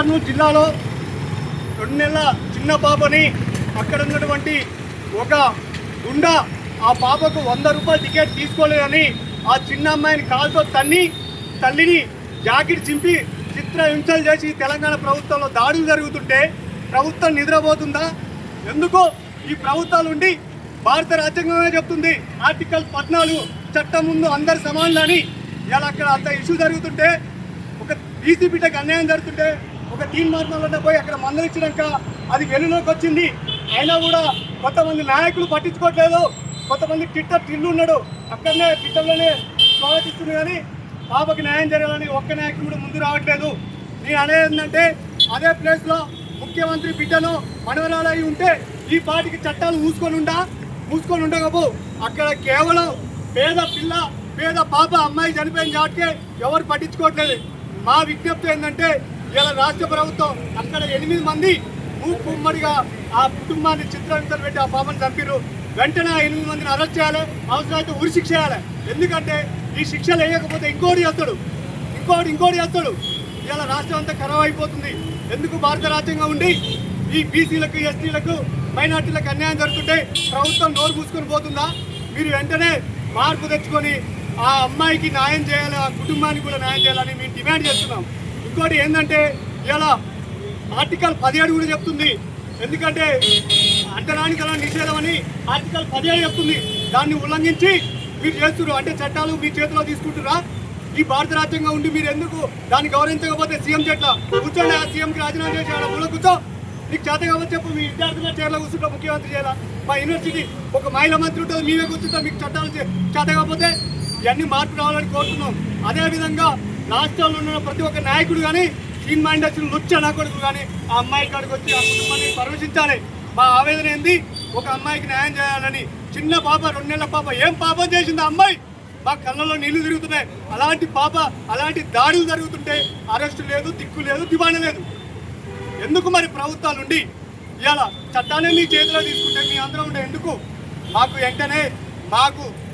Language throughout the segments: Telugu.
కర్నూలు జిల్లాలో 2 నెలల చిన్న పాపని అక్కడ ఉన్నటువంటి ఒక గుండా ఆ పాపకు 100 రూపాయల టికెట్ తీసుకోలేదని ఆ చిన్న అమ్మాయిని కాలుతో తల్లిని జాకెట్ చింపి చిత్రహింసలు చేసి తెలంగాణ ప్రభుత్వంలో దాడులు జరుగుతుంటే ప్రభుత్వం నిద్రపోతుందా? ఎందుకో ఈ ప్రభుత్వాలు ఉండి భారత రాజ్యాంగమే చెప్తుంది ఆర్టికల్ 14 చట్టం ముందు అందరు సమానులని. ఇలా అక్కడ అంత ఇష్యూ జరుగుతుంటే, ఒక బీసీ బిడ్డకు అన్యాయం జరుగుతుంటే ఒక తీర్మానంలో పోయి అక్కడ మందలించినాక అది వెలుగులోకి వచ్చింది. అయినా కూడా కొంతమంది నాయకులు పట్టించుకోవట్లేదు. కొంతమంది ట్విట్టర్ ఉన్నాడు, అక్కడనే ట్విట్టర్లోనే స్వాగతిస్తుంది. కానీ పాపకి న్యాయం జరగాలని ఒక్క నాయకుడు కూడా ముందు రావట్లేదు. నేను అనేది ఏంటంటే, అదే ప్లేస్లో ముఖ్యమంత్రి బిడ్డను మనవరాలై ఉంటే ఈ పాటికి చట్టాలు మూసుకొని ఉండకపో. అక్కడ కేవలం పేద పాప అమ్మాయి చనిపోయింది కాబట్టి ఎవరు పట్టించుకోవట్లేదు. మా విజ్ఞప్తి ఏంటంటే, ఇలా రాష్ట్ర ప్రభుత్వం అక్కడ 8 మంది ఉమ్మడిగా ఆ కుటుంబాన్ని చిత్రహింసలు పెట్టి ఆ పాపను చంపారు. వెంటనే ఆ 8 మందిని అరెస్ట్ చేయాలి, అవసరమైతే ఉరి శిక్ష చేయాలి. ఎందుకంటే ఈ శిక్షలు వేయకపోతే ఇంకోటి చేస్తాడు. ఇలా రాష్ట్రం అంతా ఖరాబ్ అయిపోతుంది. ఎందుకు భారత రాజ్యాంగం ఉండి ఈ బీసీలకు, ఎస్టీలకు, మైనార్టీలకు అన్యాయం జరుగుతుంటే ప్రభుత్వం నోరు మూసుకొని పోతుందా? మీరు వెంటనే మార్పు తెచ్చుకొని ఆ అమ్మాయికి న్యాయం చేయాలి, ఆ కుటుంబానికి కూడా న్యాయం చేయాలని మేము డిమాండ్ చేస్తున్నాం. ఇంకోటి ఏంటంటే, ఇలా ఆర్టికల్ 17 కూడా చెప్తుంది. ఎందుకంటే అంటరానితనం నిషేధం అని ఆర్టికల్ 17 చెప్తుంది. దాన్ని ఉల్లంఘించి మీరు చేస్తున్నారు అంటే చట్టాలు మీ చేతిలో తీసుకుంటున్నారా? ఈ భారత రాజ్యాంగం ఉండి మీరు ఎందుకు దాన్ని గౌరవించకపోతే సీఎం చెట్ల కూర్చోండి, ఆ సీఎంకి రాజీనామా చేసి మూల కూర్చో. నీకు చేత కావచ్చు చెప్పు, మీ విద్యార్థుల చైర్లో కూర్చుంటా ముఖ్యమంత్రి చేయాలా? మా యూనివర్సిటీ ఒక మహిళా మంత్రి ఉంటుంది, మీరే కూర్చుంటా. మీకు చట్టాలు చేత కాకపోతే ఇవన్నీ మార్పు రావాలని కోరుతున్నాం. అదేవిధంగా రాష్ట్రంలో ఉన్న ప్రతి ఒక్క నాయకుడు కానీ, సీన్ మైండర్స్ లుచ్చ నా కొడుకు కానీ ఆ అమ్మాయి కాడికి వచ్చి ఆ కుటుంబాన్ని పరవశించాలి. మా ఆవేదన ఏంది, ఒక అమ్మాయికి న్యాయం చేయాలని. చిన్న పాప, 2 నెలల పాప, ఏం పాపం చేసింది ఆ అమ్మాయి? మా కళ్ళలో నీళ్లు తిరుగుతున్నాయి. అలాంటి పాప, అలాంటి దాడులు జరుగుతుంటే అరెస్టు లేదు, దిక్కు లేదు, దివాణా లేదు. ఎందుకు మరి ప్రభుత్వాలు ఉండి ఇలా చట్టాన్ని మీ చేతిలో తీసుకుంటే మీ అందరూ ఉండే ఎందుకు? మాకు వెంటనే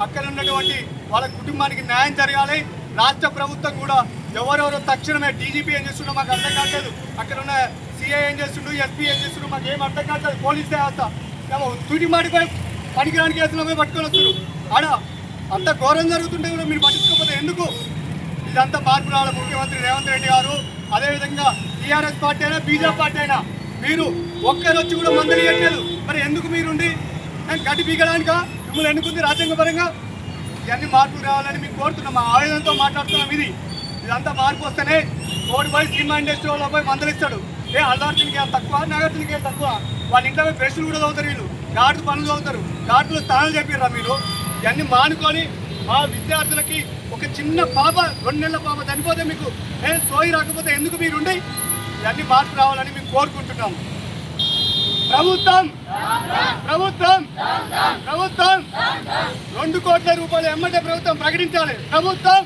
అక్కడ ఉన్నటువంటి వాళ్ళ కుటుంబానికి న్యాయం జరగాలి. రాష్ట్ర ప్రభుత్వం కూడా ఎవరెవరో తక్షణమే డీజీపీ ఏం చేస్తుండో మాకు అర్థం కావట్లేదు, అక్కడ ఉన్న సిఐ ఏం చేస్తుండో, ఎస్పీ ఏం చేస్తుండో మాకు ఏం అర్థం కావట్లేదు. పోలీస్ వ్యవస్థ తూటి మాడిపోయి పనికిరాని కేసులు పోయి పట్టుకొని వస్తారు. ఆడ అంత ఘోరం జరుగుతుంటే కూడా మీరు పట్టించుకోకపోతే ఎందుకు? ఇదంతా మార్పు రావాలి. ముఖ్యమంత్రి రేవంత్ రెడ్డి గారు, అదేవిధంగా టీఆర్ఎస్ పార్టీ అయినా, బీజేపీ పార్టీ అయినా, మీరు ఒక్కరు వచ్చి కూడా మందలియట్లేదు. మరి ఎందుకు మీరుండి గడ్డి పీకడానిక మిమ్మల్ని ఎన్నుకుంది రాజ్యాంగపరంగా? ఇవన్నీ మార్పు రావాలని మీకు కోరుతున్నాం. మా ఆవేదనతో మాట్లాడుతున్నాం. ఇదంతా మార్పు వస్తేనే రోడ్డు పోయి సినిమా ఇండస్ట్రీ వాళ్ళు పోయి మందలిస్తాడు. అల్లార్జునికి తక్కువ, నాగార్జునకి తక్కువ. వాళ్ళ ఇంట్లో పోయి బ్రష్లు కూడా చదువుతారు, వీళ్ళు గాడులు పనులు చదువుతారు, గాడులు స్థానాలు చెప్పారా మీరు? ఇవన్నీ మానుకొని మా విద్యార్థులకి ఒక చిన్న పాప, 2 నెలల పాప చనిపోతే మీకు సోయి రాకపోతే ఎందుకు మీరుండి? ఇవన్నీ మార్పు రావాలని మేము కోరుకుంటున్నాం. ప్రభుత్వం 2 కోట్ల రూపాయలు ఎమ్మటే ప్రభుత్వం ప్రకటించాలి. ప్రభుత్వం